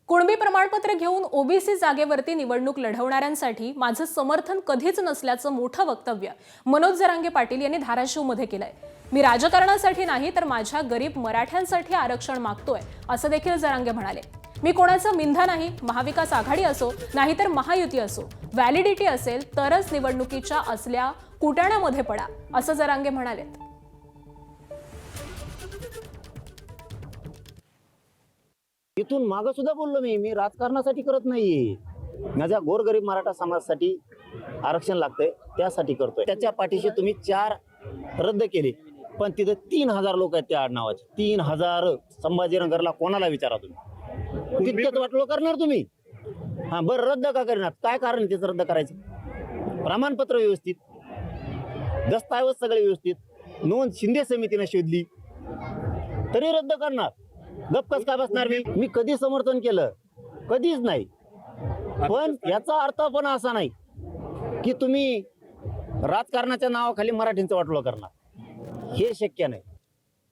कुणबी प्रमाणपत्र घेऊन ओबीसी जागेवरती निवडणूक लढवणाऱ्यांसाठी माझं समर्थन कधीच नसल्याचं मोठं वक्तव्य मनोज जरांगे पाटील यांनी धाराशिवमध्ये केलंय। मी राजकारणासाठी नाही तर माझ्या गरीब मराठ्यांसाठी आरक्षण मागतोय असं देखील जरांगे म्हणाले। मी कोणाचं मिंधा नाही, महाविकास आघाडी असो नाहीतर महायुती असो, व्हॅलिडिटी असेल तरच निवडणुकीच्या असल्या कुटाण्यामध्ये पडा असं जरांगे म्हणाले। इथून मागं सुद्धा बोललो मी राजकारणासाठी करत नाहीये। माझ्या गोरगरीब मराठा समाजासाठी आरक्षण लागतंय, त्यासाठी करतोय। त्याच्या पाठीशी तुम्ही 4 रद्द केले, पण तिथे 3000 लोक आहेत त्या आडनावाचे। 3000 संभाजीनगरला कोणाला विचारा तुम्ही, तितकंच वाटलो करणार तुम्ही? हा बरं, रद्द का करणार? काय कारण त्याचं रद्द करायचं? प्रमाणपत्र व्यवस्थित, दस्तावेज सगळे व्यवस्थित, नोंद शिंदे समितीने शोधली तरी रद्द करणार? गप्पच काय बसणार? मी कधी समर्थन केलं? कधीच नाही। पण याचा अर्थ पण असा नाही की तुम्ही राजकारणाच्या नावाखाली मराठींचं वाटोळं करणार, हे शक्य नाही।